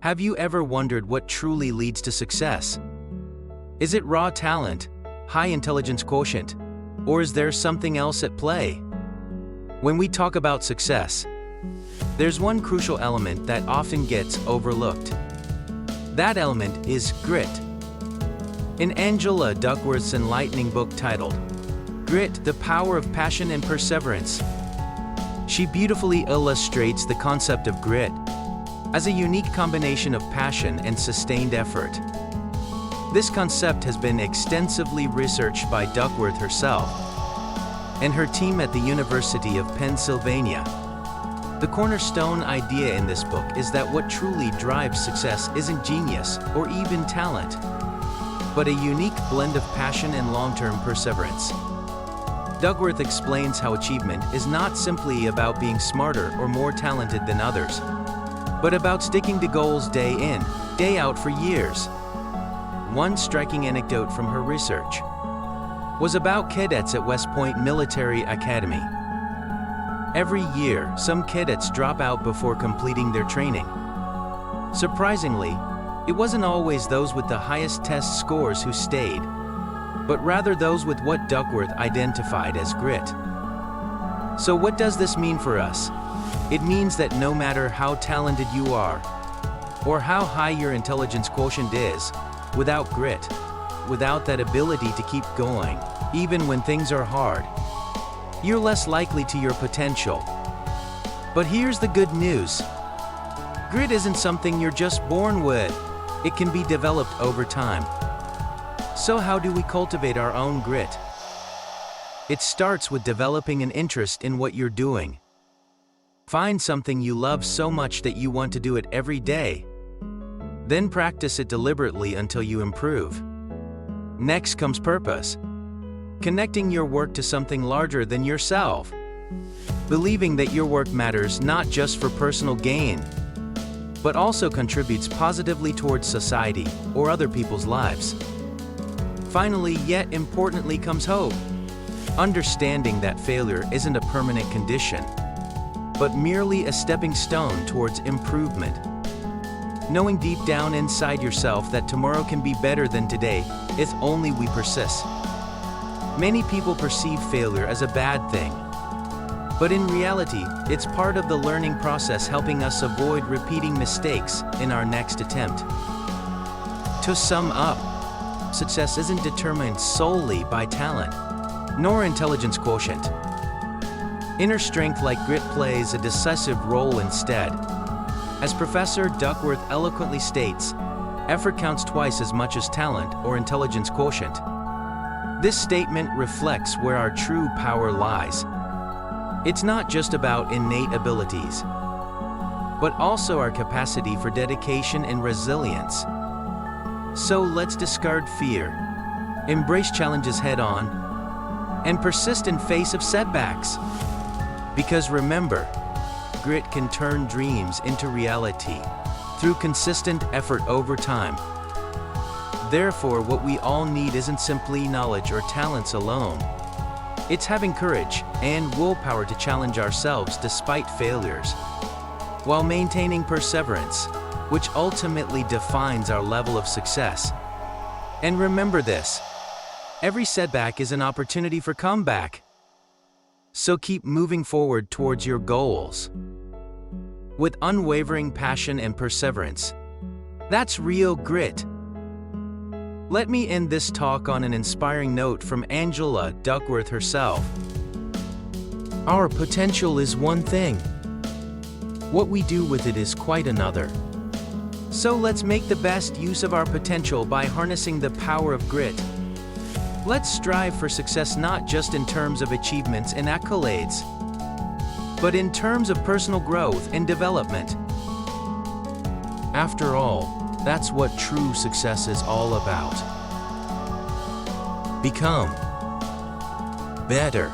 Have you ever wondered what truly leads to success? Is it raw talent, high intelligence quotient, or is there something else at play? When we talk about success, there's one crucial element that often gets overlooked. That element is grit. In Angela Duckworth's enlightening book titled Grit: The Power of Passion and Perseverance, she beautifully illustrates the concept of grit as a unique combination of passion and sustained effort. This concept has been extensively researched by Duckworth herself and her team at the University of Pennsylvania. The cornerstone idea in this book is that what truly drives success isn't genius or even talent, but a unique blend of passion and long-term perseverance. Duckworth explains how achievement is not simply about being smarter or more talented than others, but about sticking to goals day in, day out for years. One striking anecdote from her research was about cadets at West Point Military Academy. Every year, some cadets drop out before completing their training. Surprisingly, it wasn't always those with the highest test scores who stayed, but rather those with what Duckworth identified as grit. So what does this mean for us? It means that no matter how talented you are, or how high your intelligence quotient is, without grit, without that ability to keep going, even when things are hard, you're less likely to your potential. But here's the good news. Grit isn't something you're just born with. It can be developed over time. So how do we cultivate our own grit? It starts with developing an interest in what you're doing. Find something you love so much that you want to do it every day. Then practice it deliberately until you improve. Next comes purpose. Connecting your work to something larger than yourself. Believing that your work matters not just for personal gain, but also contributes positively towards society or other people's lives. Finally, yet importantly, comes hope. Understanding that failure isn't a permanent condition, but merely a stepping stone towards improvement. Knowing deep down inside yourself that tomorrow can be better than today if only we persist. Many people perceive failure as a bad thing, but in reality, it's part of the learning process, helping us avoid repeating mistakes in our next attempt. To sum up, success isn't determined solely by talent, nor intelligence quotient. Inner strength like grit plays a decisive role instead. As Professor Duckworth eloquently states, effort counts twice as much as talent or intelligence quotient. This statement reflects where our true power lies. It's not just about innate abilities, but also our capacity for dedication and resilience. So let's discard fear, embrace challenges head-on, and persist in face of setbacks. Because remember, grit can turn dreams into reality through consistent effort over time. Therefore, what we all need isn't simply knowledge or talents alone. It's having courage and willpower to challenge ourselves despite failures, while maintaining perseverance, which ultimately defines our level of success. And remember this, every setback is an opportunity for comeback. So keep moving forward towards your goals with unwavering passion and perseverance. That's real grit. Let me end this talk on an inspiring note from Angela Duckworth herself. Our potential is one thing. What we do with it is quite another. So let's make the best use of our potential by harnessing the power of grit. Let's strive for success not just in terms of achievements and accolades, but in terms of personal growth and development. After all, that's what true success is all about. Become better.